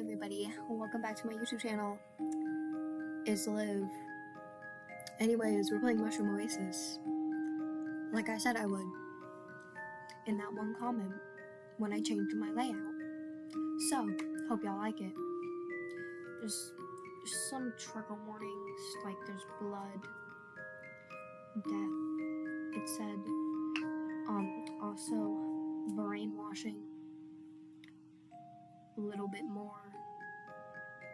everybody, welcome back to my YouTube channel. It's Liv. Anyways, we're playing Mushroom Oasis. Like I said I would. In that one comment, when I changed my layout. So, hope y'all like it. There's some trigger warnings, like there's blood, death. It said, also brainwashing. A little bit more.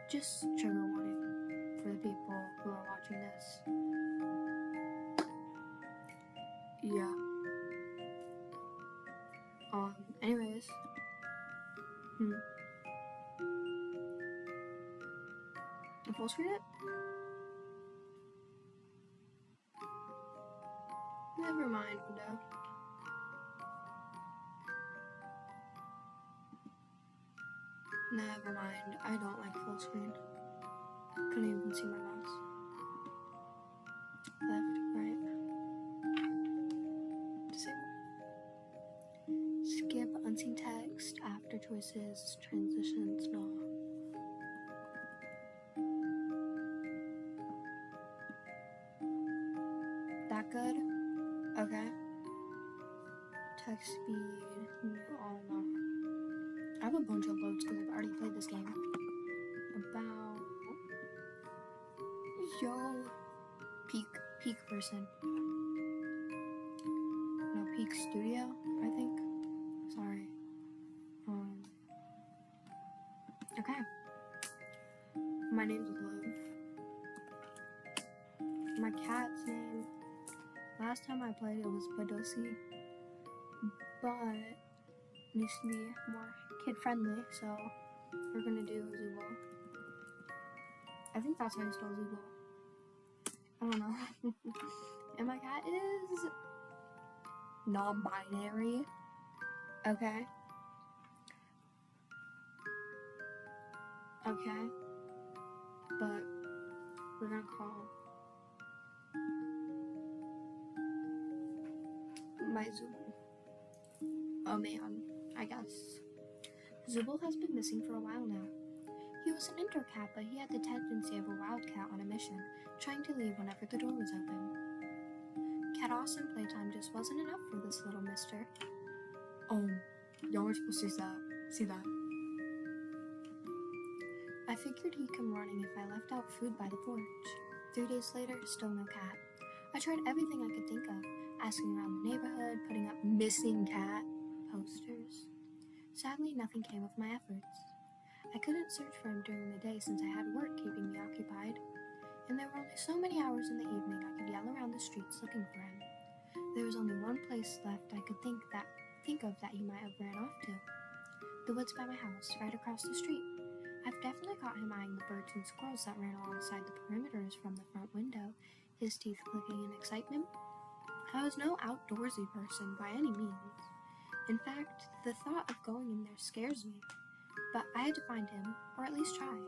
Just trigger warning for the people who are watching this. Yeah. Anyways. I full screen it? Never mind, window. Never mind. I don't like full screen. Couldn't even see my mouse. Left, right. Disable. Skip unseen text, after choices, transitions, no. That good? Okay. Text speed, new all, no. I have a bunch of loads because I've already played this game. About... Yo! Peak person. No, Peak Studio, I think. Sorry. Okay. My name's Liv. My cat's name, last time I played it was Badosi, but it needs to be more kid-friendly, so we're gonna do Zubo. I think that's how you spell Zubo. I don't know. And my cat is non-binary. Okay. Okay. But we're gonna call my Zubul. Oh man, I guess. Zubul has been missing for a while now. He was an indoor cat, but he had the tendency of a wildcat on a mission, trying to leave whenever the door was open. Cat awesome playtime just wasn't enough for this little mister. Y'all were supposed to see that. I figured he'd come running if I left out food by the porch. 3 days later, still no cat. I tried everything I could think of, asking around the neighborhood, putting up missing cat posters. Sadly, nothing came of my efforts. I couldn't search for him during the day since I had work keeping me occupied, and there were only so many hours in the evening I could yell around the streets looking for him. There was only one place left I could think of that he might have ran off to. The woods by my house, right across the street. I've definitely caught him eyeing the birds and squirrels that ran alongside the perimeters from the front window, his teeth clicking in excitement. I was no outdoorsy person by any means. In fact, the thought of going in there scares me. But I had to find him, or at least try.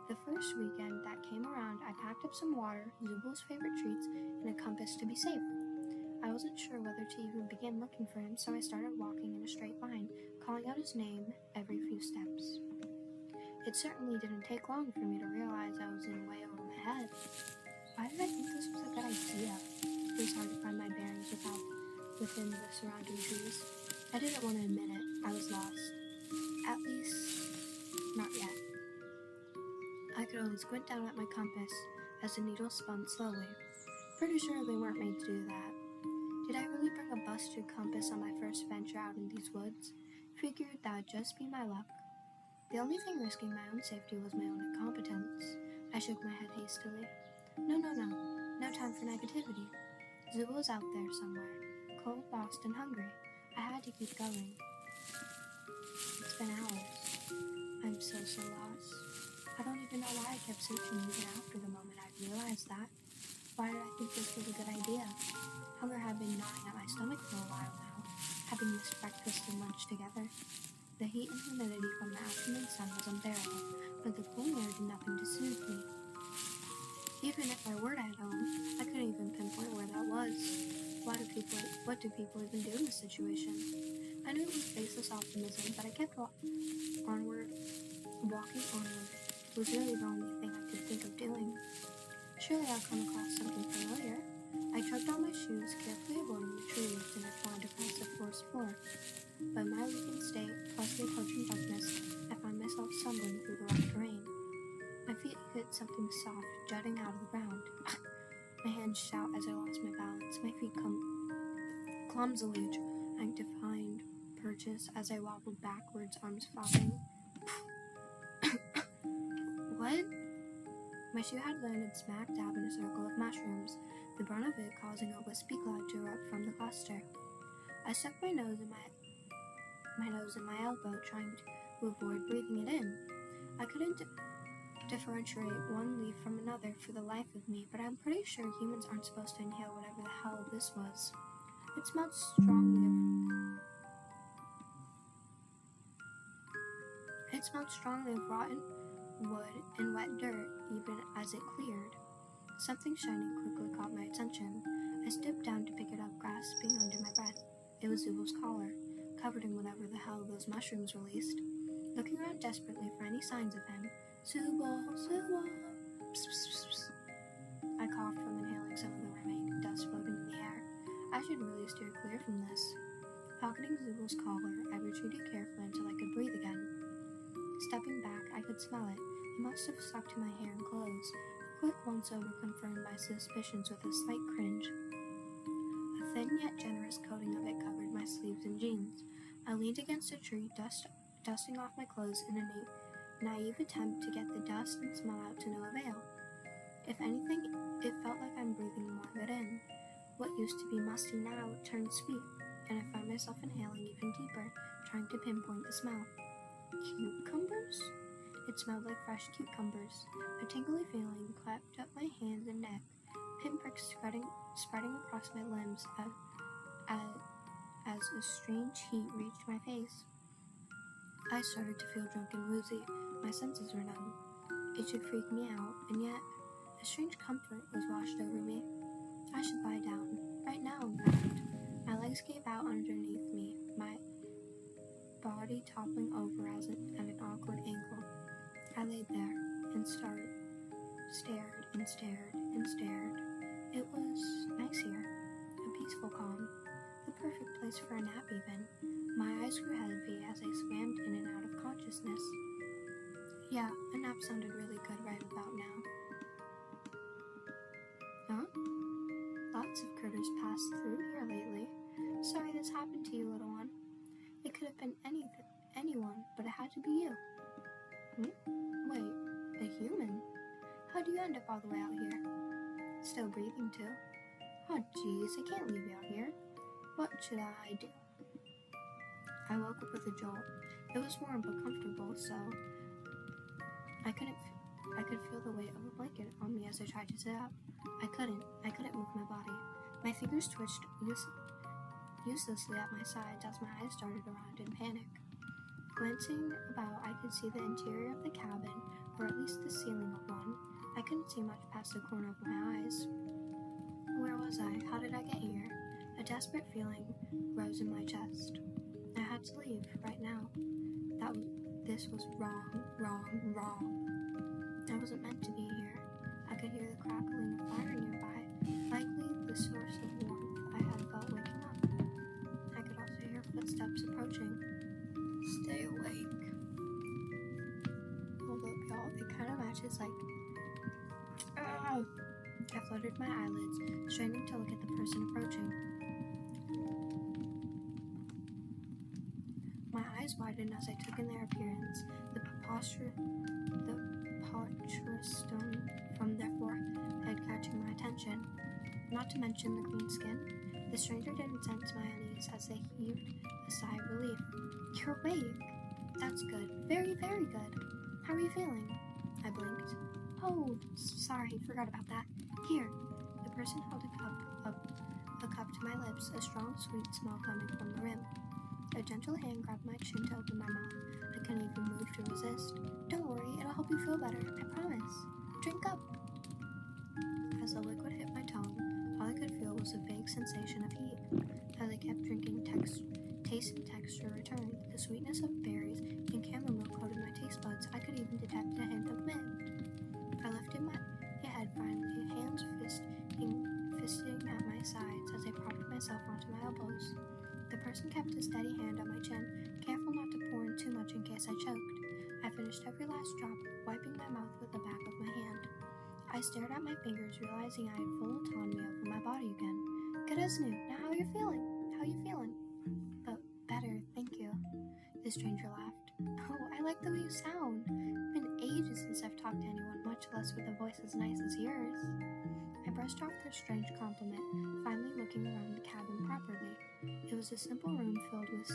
The first weekend that came around, I packed up some water, Zubul's favorite treats, and a compass to be safe. I wasn't sure whether to even begin looking for him, so I started walking in a straight line, calling out his name every few steps. It certainly didn't take long for me to realize I was in way over my head. Why did I think this was a good idea? It was hard to find my bearings within the surrounding trees. I didn't want to admit it. I was lost. At least, not yet. I could only squint down at my compass as the needle spun slowly. Pretty sure they weren't made to do that. Did I really bring a busted compass on my first venture out in these woods? Figured that would just be my luck. The only thing risking my own safety was my own incompetence. I shook my head hastily. No time for negativity. Zubul was out there somewhere, cold, lost, and hungry. I had to keep going. It's been hours. I'm so lost. I don't even know why I kept searching even after the moment I realized that. Why did I think this was a good idea? Hunger had been gnawing at my stomach for a while now, having missed breakfast and lunch together. The heat and humidity from the afternoon sun was unbearable, but the cool air did nothing to soothe me. Even if I were at home, I couldn't even pinpoint where that was. What do people even do in this situation? I knew it was baseless optimism, but I kept onward walking onward was really the only thing I could think of doing. Surely I'll come across something familiar. I tugged on my shoes, carefully avoiding the trees intertwined across the forest floor. By my weakened state, plus the approaching darkness, I find myself stumbling through the rough terrain. My feet hit something soft jutting out of the ground. My hands shout as I lost my balance. My feet come clumsily trying to find purchase as I wobbled backwards, arms flopping. What? My shoe had landed smack dab in a circle of mushrooms, the brunt of it causing a wispy cloud to erupt from the cluster. I stuck my nose in my elbow, trying to avoid breathing it in. I couldn't differentiate one leaf from another for the life of me, but I'm pretty sure humans aren't supposed to inhale whatever the hell this was. It smelled strongly of rotten wood and wet dirt, even as it cleared. Something shiny quickly caught my attention. I stooped down to pick it up, grasping under my breath. It was Zubal's collar, covered in whatever the hell those mushrooms released. Looking around desperately for any signs of him. Zubal, Zubal! Psst, psst, psst, psst. I coughed from inhaling some of the remaining dust floating in the air. I should really steer clear from this. Pocketing Zubal's collar, I retreated carefully until I could breathe again. Stepping back, I could smell it. It must have stuck to my hair and clothes. A quick once-over confirmed my suspicions with a slight cringe. A thin yet generous coating of it covered my sleeves and jeans. I leaned against a tree, dusting off my clothes in a naive attempt to get the dust and smell out to no avail. If anything, it felt like I'm breathing more of it in. What used to be musty now turned sweet, and I found myself inhaling even deeper, trying to pinpoint the smell. Cucumbers? It smelled like fresh cucumbers. A tingly feeling crept up my hands and neck, pinpricks spreading across my limbs as a strange heat reached my face. I started to feel drunk and woozy. My senses were numb. It should freak me out, and yet a strange comfort was washed over me. I should lie down. Right now, in fact. My legs gave out underneath me, my body toppling over at an awkward angle. I laid there and stared and stared and stared. It was nice here. A peaceful calm. The perfect place for a nap even. My eyes grew heavy as I swam in and out of consciousness. Yeah, a nap sounded really good right about now. Huh? Lots of critters passed through here lately. Sorry this happened to you, little one. It could have been anyone, but it had to be you. Wait, a human? How'd you end up all the way out here? Still breathing too? Oh jeez, I can't leave you out here. What should I do? I woke up with a jolt. It was warm but comfortable, so I could feel the weight of a blanket on me as I tried to sit up. I couldn't move my body. My fingers twitched uselessly at my sides as my eyes darted around in panic. Glancing about, I could see the interior of the cabin, or at least the ceiling of one. I couldn't see much past the corner of my eyes. Where was I? How did I get here? A desperate feeling rose in my chest. I had to leave, right now. This was wrong. I wasn't meant to be here. I could hear the crackling of fire nearby, likely the source of warmth I had felt waking up. I could also hear footsteps approaching. Stay awake. Hold up, y'all. It kind of matches like... I fluttered my eyelids, straining to look at the person approaching. My eyes widened as I took in their appearance, the preposterous stone from their forehead catching my attention. Not to mention the clean skin. The stranger didn't sense my unease as they heaved a sigh of relief. You're awake. That's good. Very, very good. How are you feeling? I blinked. Oh, sorry, forgot about that. Here. The person held a cup to my lips, a strong, sweet smell coming from the rim. A gentle hand grabbed my chin to open my mouth. I couldn't even move to resist. Don't worry, it'll help you feel better, I promise. Drink up. As the liquid hit my tongue, all I could feel was a vague sensation of heat. As I kept drinking, taste and texture returned. The sweetness of berries and chamomile coated my taste buds. I could finished every last drop, wiping my mouth with the back of my hand. I stared at my fingers, realizing I had full autonomy over my body again. Good as new. Now how you feeling? How you feeling? But better, thank you. The stranger laughed. Oh, I like the way you sound. It's been ages since I've talked to anyone, much less with a voice as nice as yours. I brushed off the strange compliment, finally looking around the cabin properly. It was a simple room filled with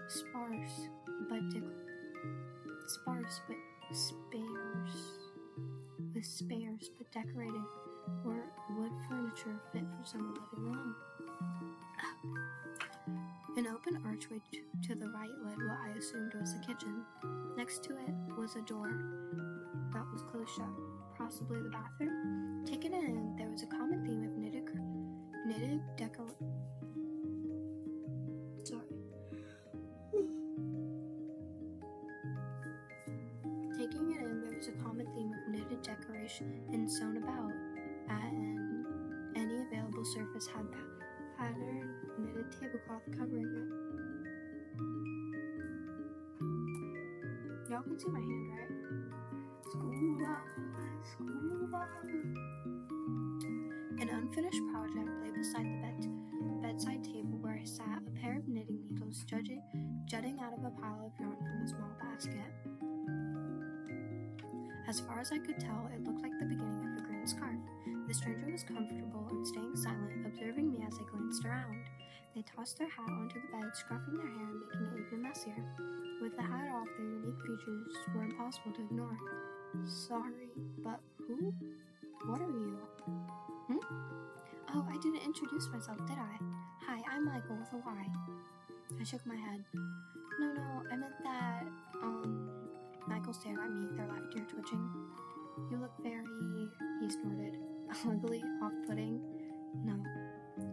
sparse but decorated wood furniture fit for someone living alone. An open archway to the right led what I assumed was a kitchen. Next to it was a door that was closed shut, possibly the bathroom. Taken in, there was a common theme of knitted decoration and sewn about and any available surface had patterned knitted tablecloth covering it. Y'all can see my hand, right? School. An unfinished project lay beside the bedside table where I sat, a pair of knitting needles jutting out of a pile of yarn from a small basket. As far as I could tell, it looked like the beginning of a green scarf. The stranger was comfortable and staying silent, observing me as I glanced around. They tossed their hat onto the bed, scruffing their hair and making it even messier. With the hat off, their unique features were impossible to ignore. Sorry, but who? What are you? Oh, I didn't introduce myself, did I? Hi, I'm Michael with a Y. I shook my head. No, I meant that, Michael stared at me, their left ear twitching. You look very, he snorted, ugly, off-putting. No,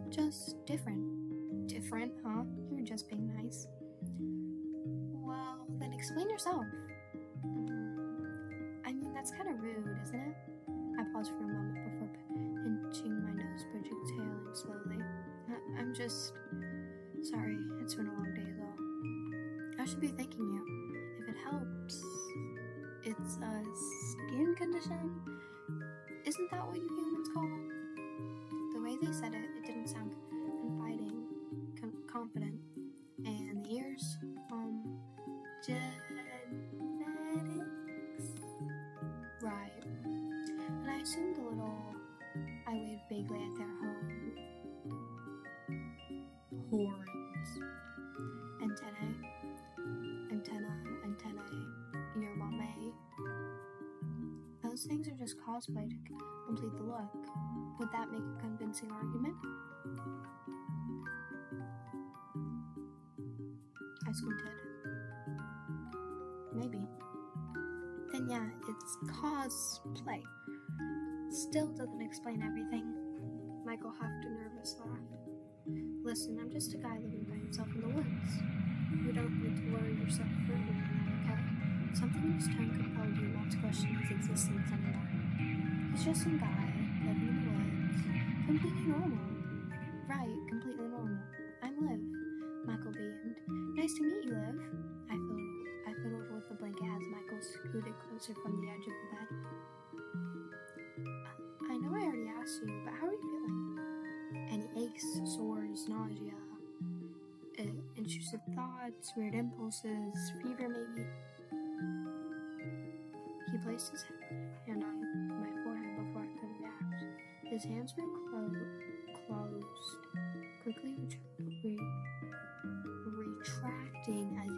just different. Different, huh? You're just being nice. Well, then explain yourself. I mean, that's kind of rude, isn't it? I paused for a moment before pinching my nose, but exhaling slowly. I'm just... Sorry, it's been a long day, though. I should be thanking you. If it helps... It's a skin condition? Isn't that what you humans call them? The way they said it, it didn't sound confiding, confident. And the ears, genetics? Right. And I assumed I waved vaguely at their horns. Antennae, your mame. Those things are just cosplay to complete the look. Would that make a convincing argument? I squinted. Maybe. Then yeah, it's cosplay. Still doesn't explain everything. Michael huffed a nervous laugh. Listen, I'm just a guy living by himself in the woods. You don't need to worry yourself further than that, okay? Something in his tone compelled you not to question his existence anymore. He's just some guy living in the woods. Completely normal. Right, completely normal. I'm Liv. Michael beamed. Nice to meet you, Liv. I fiddled with the blanket as Michael scooted closer from the edge of the bed. I know I already asked you, but how are you feeling? Any aches, sores, nausea, intrusive thoughts, weird impulses, fever maybe? He placed his hand on my forehead before I could react. His hands were closed, quickly retracting as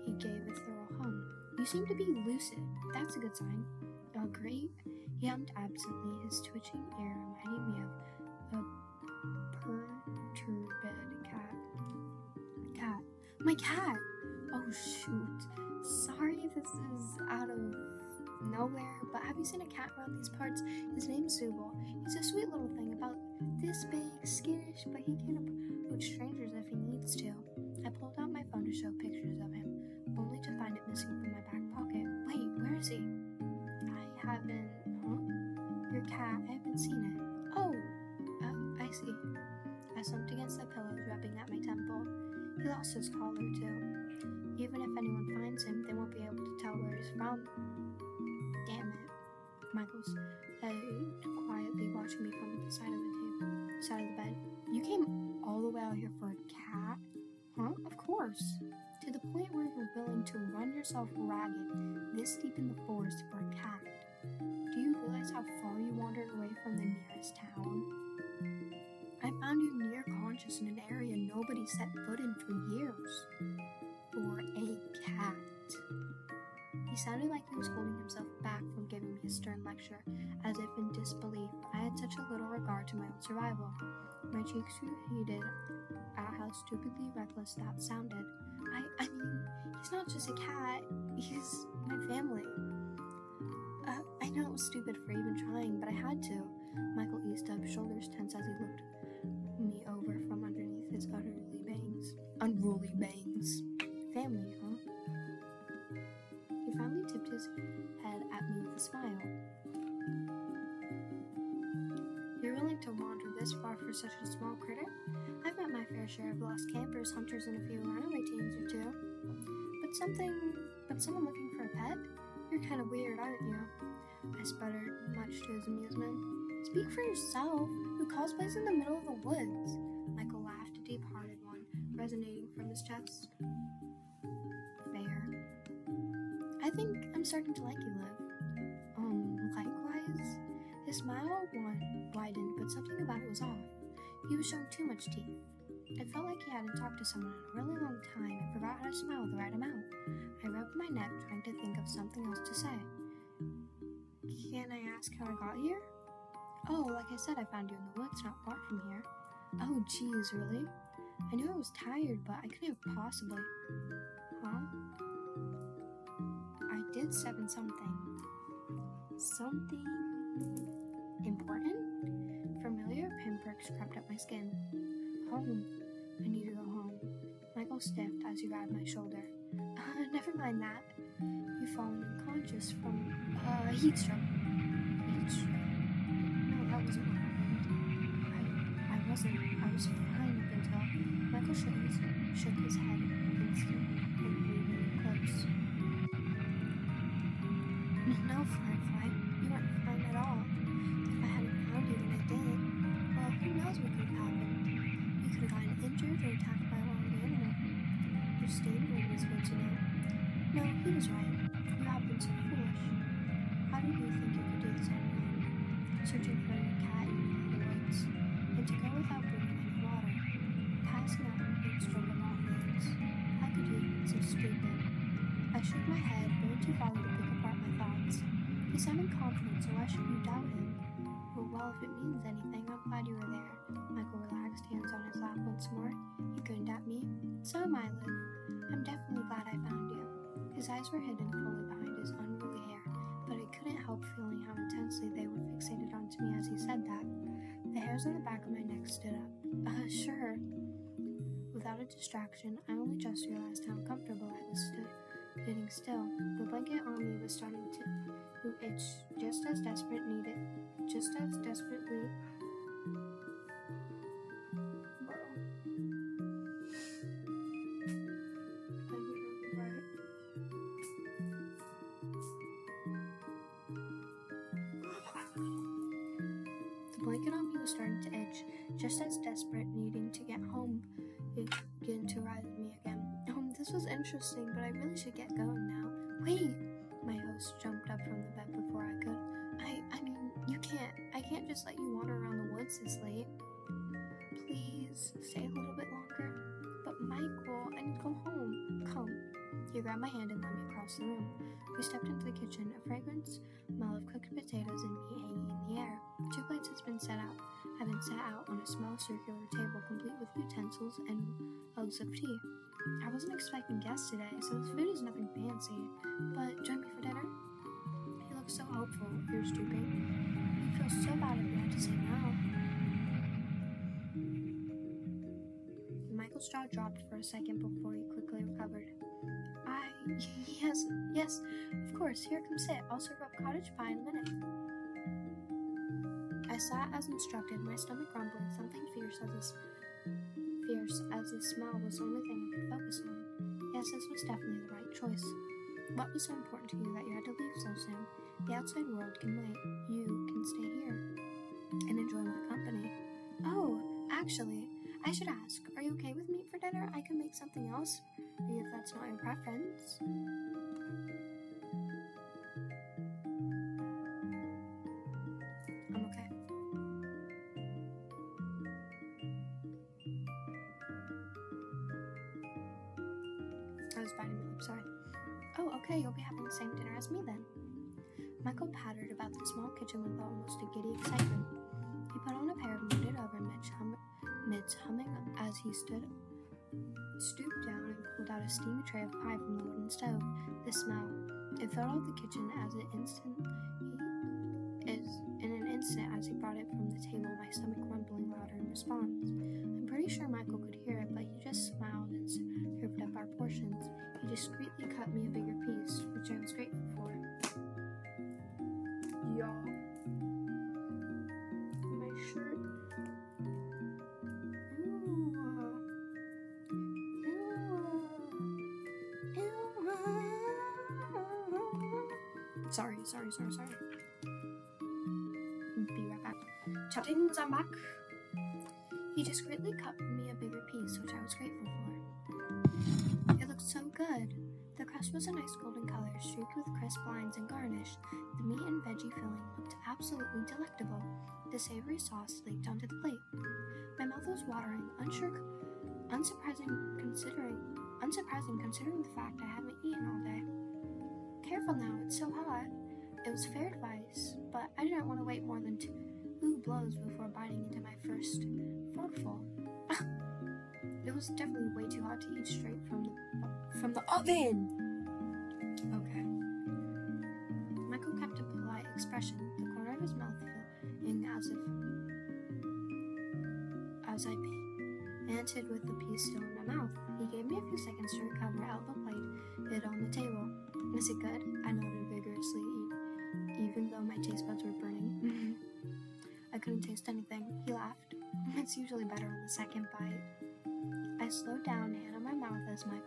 he gave a thorough hum. You seem to be lucid. That's a good sign. Oh, great. He hummed absently, his twitching ear reminding me of a perturbed cat. My cat! Oh, shoot. Sorry if this is out of nowhere, but have you seen a cat around these parts? His name's Zubal. He's a sweet little thing, about this big, skittish, but he can approach strangers if he needs to. I pulled out my phone to show pictures of him, only to find it missing from my back pocket. Wait, where is he? Your cat, I haven't seen it. Oh, I see. I slumped against the pillows, rubbing at my temple. He lost his collar, too. Even if anyone finds him, they won't be able to tell where she's from. Damn it. Michael's head quietly watching me from the side of the bed. You came all the way out here for a cat? Huh? Of course. To the point where you're willing to run yourself ragged this deep in the forest for a cat. Do you realize how far you wandered away from the nearest town? I found you near conscious in an area nobody set foot in for years. For a cat. He sounded like he was holding himself back from giving me a stern lecture, as if in disbelief I had such a little regard to my own survival. My cheeks grew heated at how stupidly reckless that sounded. I mean, he's not just a cat, he's my family. I know it was stupid for even trying, but I had to. Michael eased up, shoulders tense as he looked me over from underneath his unruly bangs. Family, huh? He finally tipped his head at me with a smile. You're willing to wander this far for such a small critter? I've met my fair share of lost campers, hunters, and a few runaway teens or two. But someone looking for a pet? You're kind of weird, aren't you? I sputtered, much to his amusement. Speak for yourself. Who cosplays in the middle of the woods? Michael laughed, a deep-hearted one, resonating from his chest. Fair. I think I'm starting to like you, Liv. Likewise? His smile widened, but something about it was off. He was showing too much teeth. It felt like he hadn't talked to someone in a really long time and forgot how to smile the right amount. I rubbed my neck, trying to think of something else to say. Can I ask how I got here? Oh, like I said, I found you in the woods not far from here. Oh, geez, really? I knew I was tired, but I couldn't have possibly. Huh? I did seven something. Something important? Familiar pinpricks crept up my skin. Home. I need to go home. Michael sniffed as he grabbed my shoulder. Never mind that. You've fallen unconscious from heat stroke. Heat stroke? No, that wasn't what happened. I wasn't. I was fine up until Michael shook his head instantly and breathed close. No, Firefly, you weren't fine at all. If I hadn't found you when I did, well, who knows what could have happened? You could have gotten injured or attacked by a wild animal. Your state was good to know. No, he was right. You have been so foolish. How did you think you could do this on your own? Searching for your cat in the woods, and to go without bringing any water, passing out in heat stroke of all things. How could you have been so stupid? I shook my head, very too far to pick apart my thoughts. He sounded confident, so why should you doubt him? Well, if it means anything, I'm glad you were there. Michael relaxed, hands on his lap once more. He grinned at me. So am I, Liv. I'm definitely glad I found you. His eyes were hidden fully behind his unruly hair, but I couldn't help feeling how intensely they were fixated onto me as he said that. The hairs on the back of my neck stood up. Sure. Without a distraction, I only just realized how uncomfortable I was sitting still. The blanket on me was starting to itch just as desperately. Starting to itch, just as desperate, needing to get home, it began to rise in me again. This was interesting, but I really should get going now. Wait! My host jumped up from the bed before I could. I mean, you can't. I can't just let you wander around the woods this late. Please, stay a little bit longer. But Michael, I need to go home. Come. He grabbed my hand and led me across the room. We stepped into the kitchen, a fragrance smell of cooked potatoes and meat hanging in the air. 2 plates had been set out on a small circular table, complete with utensils and mugs of tea. I wasn't expecting guests today, so this food is nothing fancy. But join me for dinner? He looked so hopeful. If you're stooping, you'd feel so bad if you had to say no. Michael's jaw dropped for a second before he quickly recovered. Yes, of course. Here, come sit. I'll serve up cottage pie in a minute. I sat as instructed, my stomach rumbling, something fierce as the smell was the only thing I could focus on. Yes, this was definitely the right choice. What was so important to you that you had to leave so soon? The outside world can wait. You can stay here and enjoy my company. Oh, actually, I should ask, are you okay with meat for dinner? I can make something else for you if that's not your preference. I'm okay. I was biting my lip, sorry. Oh, okay, you'll be having the same dinner as me then. Michael pattered about the small kitchen with almost a giddy excitement. He put on a pair of knitted overalls, midst humming as he stooped down and pulled out a steamy tray of pie from the wooden stove. The smell, it filled out the kitchen in an instant as he brought it from the table, my stomach rumbling louder in response. I'm pretty sure Michael could hear it, but he just smiled and served up our portions. He discreetly cut me a bigger piece, which I was grateful for. Y'all, my shirt. Sorry. Be right back. Chaptings, I'm back. He discreetly cut me a bigger piece, which I was grateful for. It looked so good. The crust was a nice golden color, streaked with crisp lines and garnish. The meat and veggie filling looked absolutely delectable. The savory sauce leaked onto the plate. My mouth was watering, unsurprising considering the fact I haven't eaten all day. Careful now, it's so hot. It was fair advice, but I didn't want to wait more than 2 blows before biting into my first forkful. It was definitely way too hot to eat straight from the oven. Okay. Michael kept a polite expression, the corner of his mouth filling as I panted with the piece still in my mouth. He gave me a few seconds to recover, held the plate on the table. Is it good? I nodded vigorously, even though my taste buds were burning. I couldn't taste anything. He laughed. It's usually better on the second bite. I slowed down, hand on my mouth as Michael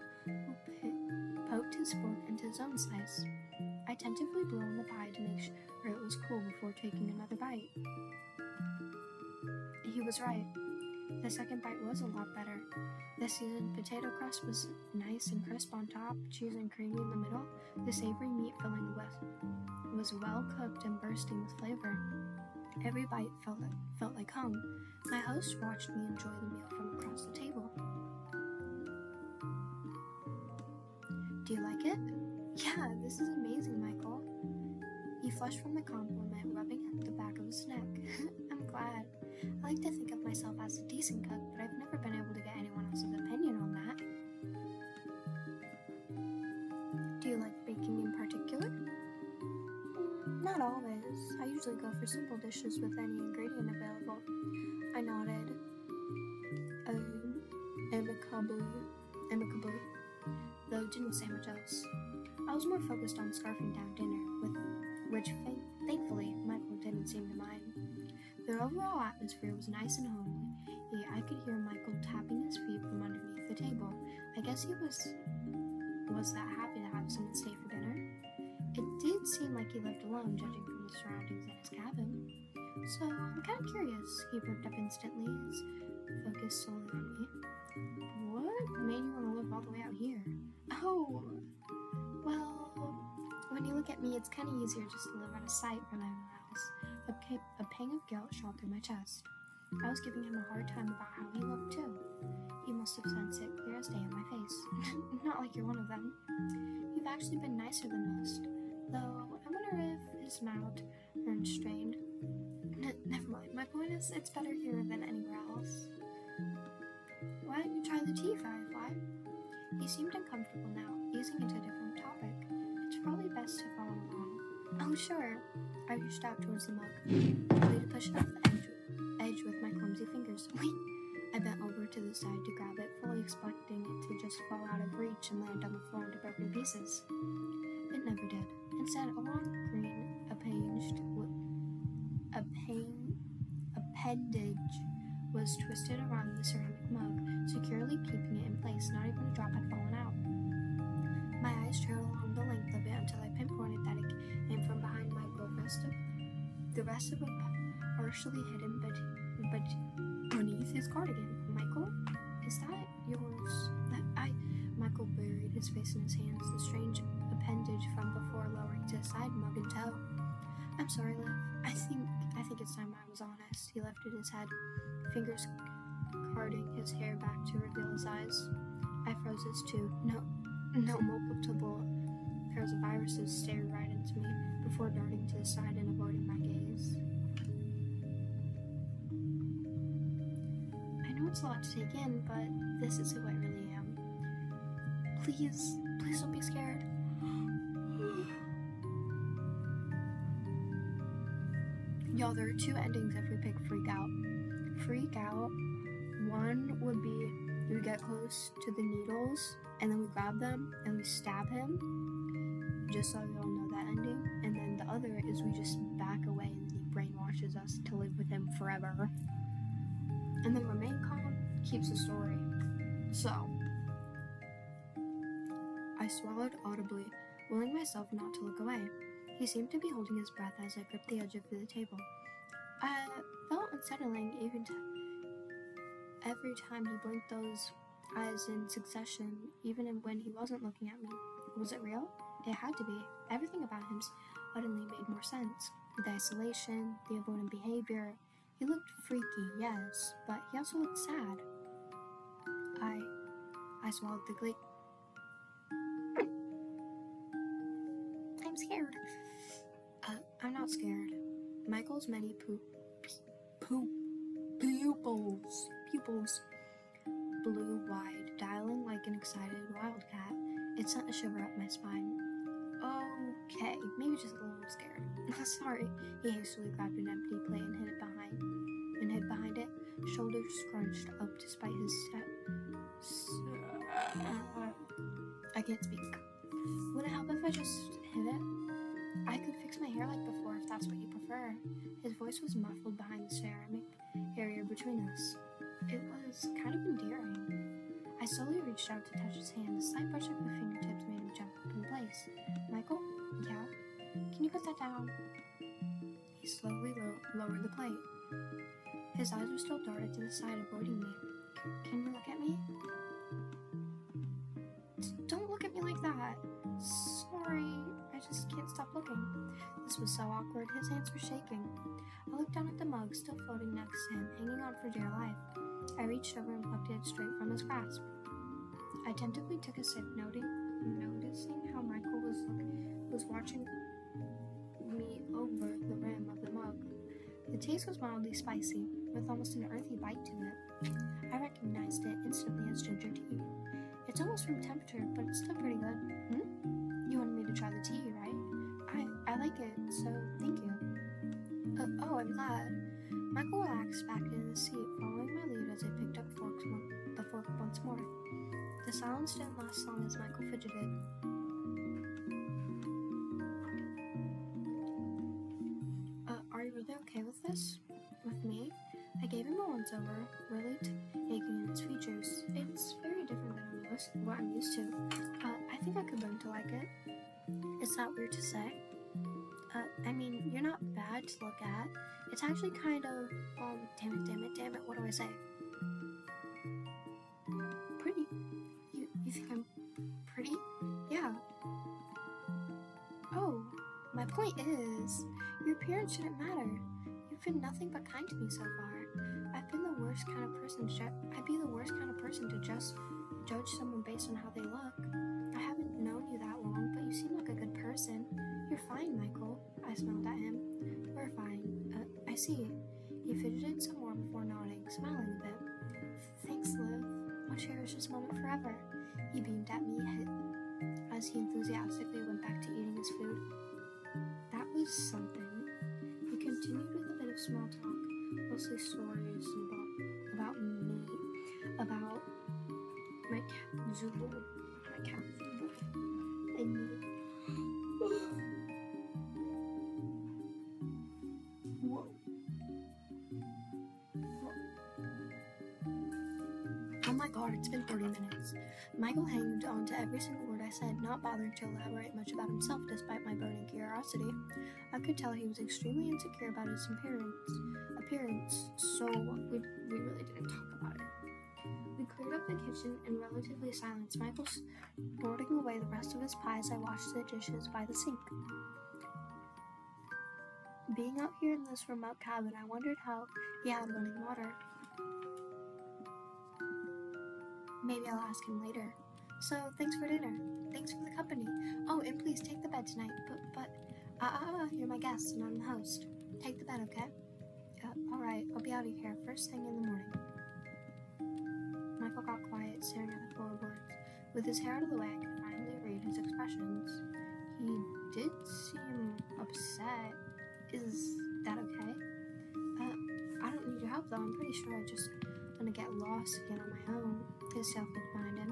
poked his fork into his own slice. I tentatively blew on the pie to make sure it was cool before taking another bite. He was right. The second bite was a lot better. The seasoned potato crust was nice and crisp on top, cheese and creamy in the middle. The savory meat filling was well cooked and bursting with flavor. Every bite felt like home. My host watched me enjoy the meal from across the table. Do you like it? Yeah, this is amazing, Michael. He flushed from the compliment, rubbing at the back of his neck. I'm glad. I like to think of myself as a decent cook, but I've never been able to get anyone else's opinion on that. Do you like baking in particular? Not always. I usually go for simple dishes with any ingredient available. I nodded. Amicably, though didn't say much else. I was more focused on scarfing down dinner, which thankfully Michael didn't seem to mind. The overall atmosphere was nice and homely. I could hear Michael tapping his feet from underneath the table. I guess he was that happy to have someone stay for dinner. It did seem like he lived alone, judging from the surroundings in his cabin. So I'm kind of curious. He perked up instantly, his focus solely on me. What made you want to live all the way out here? Oh, well, when you look at me, it's kind of easier just to live out of sight from everyone else. A pang of guilt shot through my chest. I was giving him a hard time about how he looked too. He must have sensed it clear as day in my face. Not like you're one of them. You've actually been nicer than most. Though, I wonder if his mouth turned strained. Never mind. My point is, it's better here than anywhere else. Why don't you try the tea, Firefly? He seemed uncomfortable now, easing into a different topic. It's probably best to follow along. Oh, sure. I reached out towards the mug, ready to push it off the edge with my clumsy fingers. Wait! I bent over to the side to grab it, fully expecting it to just fall out of reach and land on the floor into broken pieces. It never did. Instead, a long green appendage was twisted around the ceramic mug, securely keeping it in place. Not even a drop had fallen out. My eyes trailed along the length the rest of it partially hidden but beneath his cardigan. Michael, is that yours? Michael buried his face in his hands, the strange appendage from before lowering to his side, mug and toe. I'm sorry, Liv. I think it's time I was honest. He lifted his head, fingers carding his hair back to reveal his eyes. I froze his too. No multiple pairs of irises stared right into me before darting to the side and avoiding my gaze. I know it's a lot to take in, but this is who I really am. Please don't be scared. Y'all, there are two endings if we pick Freak Out. Freak Out, one would be we get close to the needles and then we grab them and we stab him, just so you all know that ending. And then the other is we just back away and he brainwashes us to live with him forever. And then remain calm keeps the story. So, I swallowed audibly, willing myself not to look away. He seemed to be holding his breath as I gripped the edge of the table. Felt unsettling even every time he blinked those eyes in succession, even when he wasn't looking at me. Was it real? It had to be. Everything about him suddenly made more sense. The isolation, the avoidant behavior. He looked freaky, yes, but he also looked sad. I swallowed thickly. I'm scared. I'm not scared. Michael's many pupils blew wide, dialing like an excited wildcat. It sent a shiver up my spine. Okay, maybe just a little scared. Sorry. He hastily grabbed an empty plate and hid behind it, shoulders scrunched up despite his step. I can't speak. Would it help if I just hid it? I could fix my hair like before if that's what you prefer. His voice was muffled behind the ceramic barrier between us. It was kind of endearing. I slowly reached out to touch his hand. A slight brush of my fingertips made him jump up in place. Michael? Yeah? Can you put that down? He slowly lowered the plate. His eyes were still darted to the side, avoiding me. Can you look at me? Don't look at me like that. Sorry, I just can't stop looking. This was so awkward. His hands were shaking. I looked down at the mug, still floating next to him, hanging on for dear life. I reached over and plucked it straight from his grasp. I tentatively took a sip, noticing how Michael was watching me over the rim of the mug. The taste was mildly spicy, with almost an earthy bite to it. I recognized it instantly as ginger tea. It's almost room temperature, but it's still pretty good. You wanted me to try the tea, right? I like it, so thank you. Oh, I'm glad. Michael relaxed back into the seat, following my lead as I picked up the fork once more. The silence didn't last long as Michael fidgeted. Are you really okay with this? With me? I gave him a once-over, really taking in his features. It's very different than what I'm used to. I think I could learn to like it. Is that weird to say? I mean, you're not bad to look at. It's actually kind of, damn it, what do I say? Pretty. You think I'm pretty? Yeah. Oh, my point is, your appearance shouldn't matter. You've been nothing but kind to me so far. I'd be the worst kind of person to just judge someone based on how they look. I haven't known you that long, but you seem like a good person. You're fine, Michael. I smiled at him. We're fine. I see. He fidgeted some more before nodding, smiling a bit. Thanks, Liv. I'll cherish this moment forever. He beamed at me as he enthusiastically went back to eating his food. That was something. He continued with a bit of small talk, mostly stories about me, about my cat Zulu, and me. Whoa. Oh my god, it's been 30 minutes. Michael hanged on to every single word I I said, not bothering to elaborate much about himself despite my burning curiosity. I could tell he was extremely insecure about his appearance, so we really didn't talk about it. We cleared up the kitchen in relatively silence, Michael sporting away the rest of his pie as I washed the dishes by the sink. Being out here in this remote cabin, I wondered how he had running water. Maybe I'll ask him later. So, thanks for dinner. Thanks for the company. Oh, and please take the bed tonight. But, you're my guest and I'm the host. Take the bed, okay? Alright, I'll be out of here first thing in the morning. Michael got quiet, staring at the floorboards. With his hair out of the way, I could finally read his expressions. He did seem upset. Is that okay? I don't need your help though. I'm pretty sure I'm just gonna get lost again on my own. His self reminded.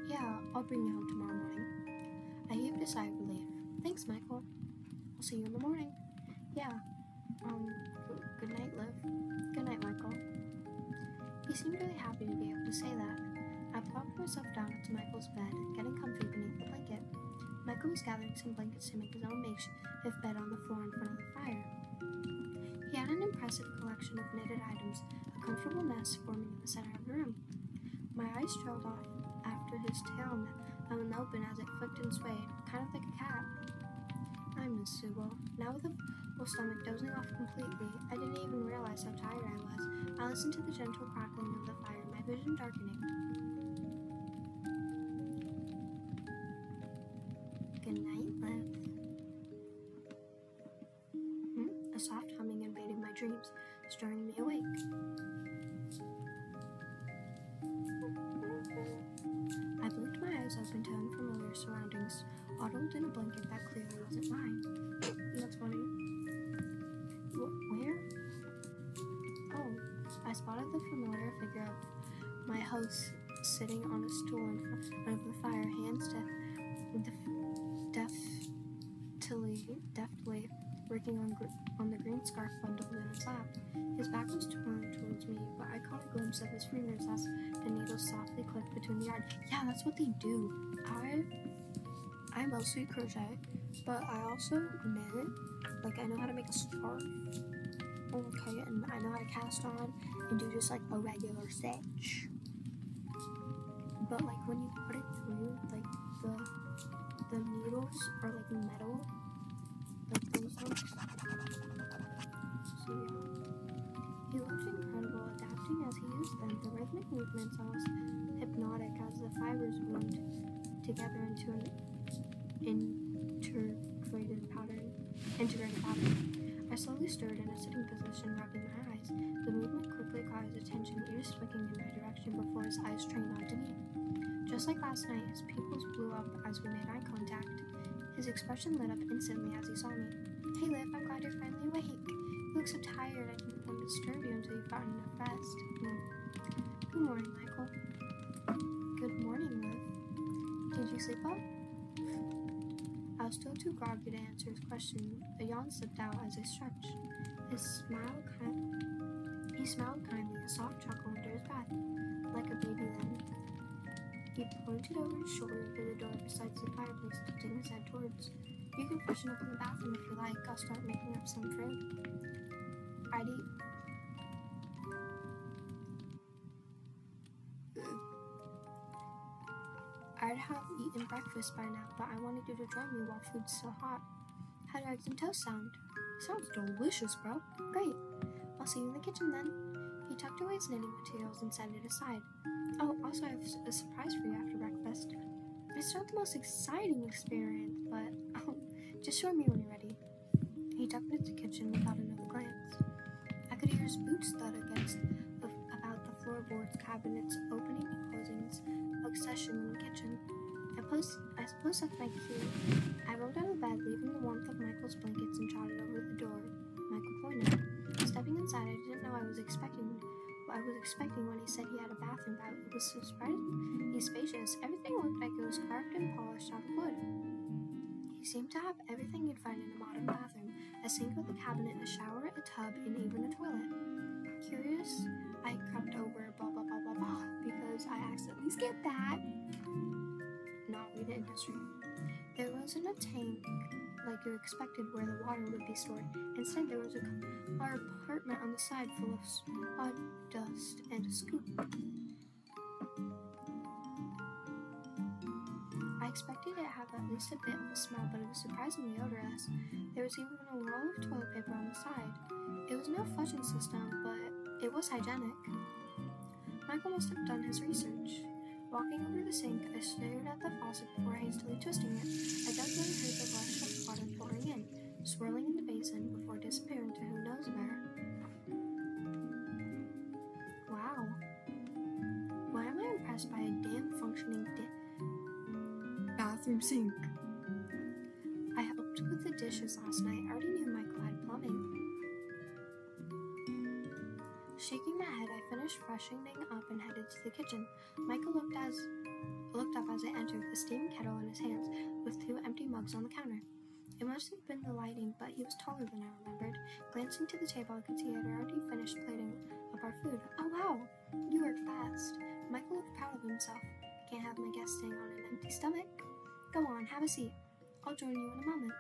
Yeah, I'll bring you home tomorrow morning. I heaved a sigh of relief. Thanks, Michael. I'll see you in the morning. Yeah. Good night, Liv. Good night, Michael. He seemed really happy to be able to say that. I plopped myself down onto Michael's bed, getting comfy beneath the blanket. Michael was gathering some blankets to make his own makeshift bed on the floor in front of the fire. He had an impressive collection of knitted items, a comfortable nest forming in the center of the room. My eyes trailed off after his tail held open as it flicked and swayed, kind of like a cat. I miss Subo. Now with a full stomach dozing off completely, I didn't even realize how tired I was. I listened to the gentle crackling of the fire, my vision darkening. Good night, Liv. A soft humming invaded my dreams, stirring me awake. I blinked my eyes open to unfamiliar surroundings, huddled in a blanket that clearly wasn't mine. That's funny. Where? Oh, I spotted the familiar figure of my host sitting on a stool in front of the fire, hands deftly working on the green scarf bundled in his lap. His back was turned towards me, but I caught a glimpse of his fingers as the needles softly clicked between the yarn. Yeah, that's what they do. I mostly crochet, but I also knit. Like, I know how to make a scarf. Okay, and I know how to cast on and do just like a regular stitch. But like when you put it through, like the needles are like metal, like those ones. So yeah, he looked incredible, adapting as he used them. The rhythmic movements almost hypnotic as the fibers wound together into an integrated pattern. I slowly stirred in a sitting position, rubbing my eyes. The movement quickly caught his attention, ears flicking in my direction before his eyes trained onto me. Just like last night, his pupils blew up as we made eye contact. His expression lit up instantly as he saw me. Hey Liv, I'm glad you're finally awake. You look so tired, I didn't want to disturb you until you've gotten enough rest. Good morning, Michael. Good morning, Liv. Did you sleep well? I was still too groggy to answer his question. A yawn slipped out as I stretched. He smiled kindly, a soft chuckle under his breath, like a baby then. He pointed over his shoulder to the door beside the fireplace, tilting his head towards. You can freshen up in the bathroom if you like. I'll start making up some fruit. I'd have eaten breakfast by now, but I wanted you to join me while food's still hot. How do eggs and toast sound? Sounds delicious, bro. Great. I'll see you in the kitchen then. He tucked away his knitting materials and set it aside. Oh, also I have a surprise for you after breakfast. It's not the most exciting experience, but just show me when you're ready. He tucked into the kitchen without another glance. I could hear his boots thud about the floorboards, cabinets, opening and closings, succession in the kitchen. I suppose that's my cue. I rolled out of bed, leaving the warmth of Michael's blankets and trotted over the door. Michael pointed. Stepping inside, I didn't know what I was expecting when he said he had a bathroom, but it was surprisingly spacious. Everything looked like it was carved and polished out of wood. He seemed to have everything you'd find in a modern bathroom: a sink with a cabinet, a shower, a tub, and even a toilet. Curious, I crept over blah blah blah blah blah because I accidentally skipped that. Not read the industry. There wasn't a tank like you expected where the water would be stored. Instead, there was our apartment on the side full of sawdust and a scoop. I expected it to have at least a bit of a smell, but it was surprisingly odorless. There was even a roll of toilet paper on the side. It was no flushing system, but it was hygienic. Michael must have done his research. Walking over the sink, I stared at the faucet before hastily twisting it. I dug when I heard the rush of water pouring in, swirling in the basin before disappearing to who knows where. Wow. Why am I impressed by a damn functioning bathroom sink? I helped with the dishes last night. I already knew Michael had plumbing. Shaking my head, I finished freshening up and headed to the kitchen. Michael looked up as I entered, the steaming kettle in his hands, with 2 empty mugs on the counter. It must have been the lighting, but he was taller than I remembered. Glancing to the table, I could see he had already finished plating up our food. Oh wow, you worked fast. Michael looked proud of himself. Can't have my guests staying on an empty stomach. Go on, have a seat. I'll join you in a moment.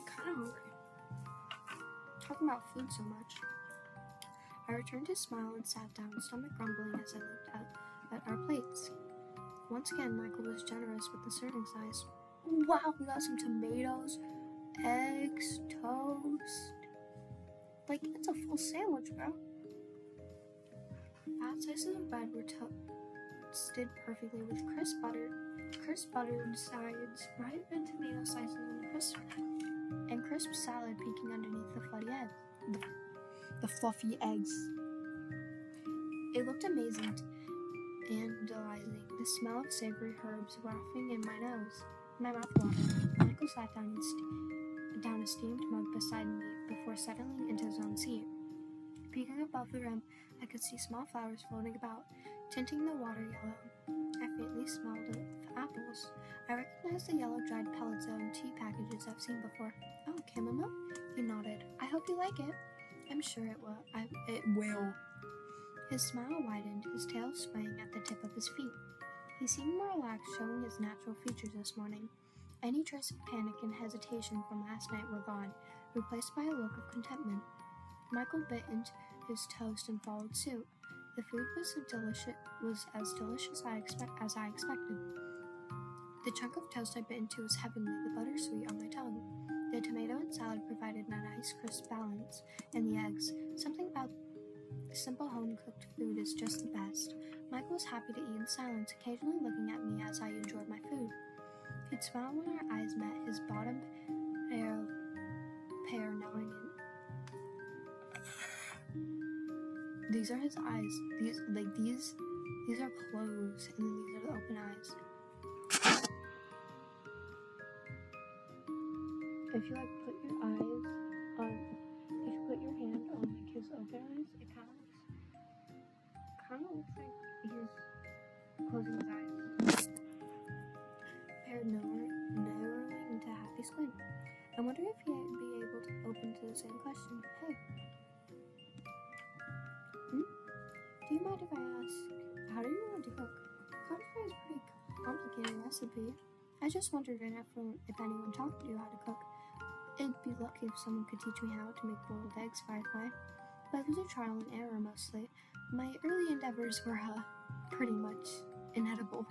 Kinda hungry. Talking about food so much. I returned his smile and sat down, stomach grumbling as I looked at our plates. Once again, Michael was generous with the serving size. Wow, we got some tomatoes, eggs, toast. Like, it's a full sandwich, bro. Fat slices of bread were toasted perfectly with crisp buttered sides, ripe and tomato slices, and crisp salad peeking underneath the fluffy eggs. It looked amazing and delighting. The smell of savory herbs wafting in my mouth watered. Michael sat down a steamed mug beside me before settling into his own seat. Peeking above the rim, I could see small flowers floating about, tinting the water yellow. I faintly smelled of apples. I recognized the yellow dried pellets and tea packages I've seen before. Oh, chamomile? He nodded. I hope you like it. I'm sure it will. It will. His smile widened, his tail swaying at the tip of his feet. He seemed more relaxed, showing his natural features this morning. Any trace of panic and hesitation from last night were gone, replaced by a look of contentment. Michael bit into his toast and followed suit. The food was as delicious as I expected. The chunk of toast I bit into was heavenly, the butter sweet on my tongue. The tomato and salad provided a nice crisp balance, and the eggs, something about simple home-cooked food is just the best. Michael was happy to eat in silence, occasionally looking at me as I enjoyed my food. He'd smile when our eyes met, his bottom pair knowing it. These are his eyes. These are closed, and then these are the open eyes. If you put your hand on his open eyes, it kind of looks like he's closing his eyes. Paired narrowing into a happy squint. I wonder if he'd be able to open to the same question. Hey. Do you mind if I ask, how do you want to cook? Cooking is a pretty complicated recipe. I just wondered if anyone taught you how to cook. It'd be lucky if someone could teach me how to make boiled eggs, Firefly. But it was a trial and error mostly. My early endeavors were pretty much inedible.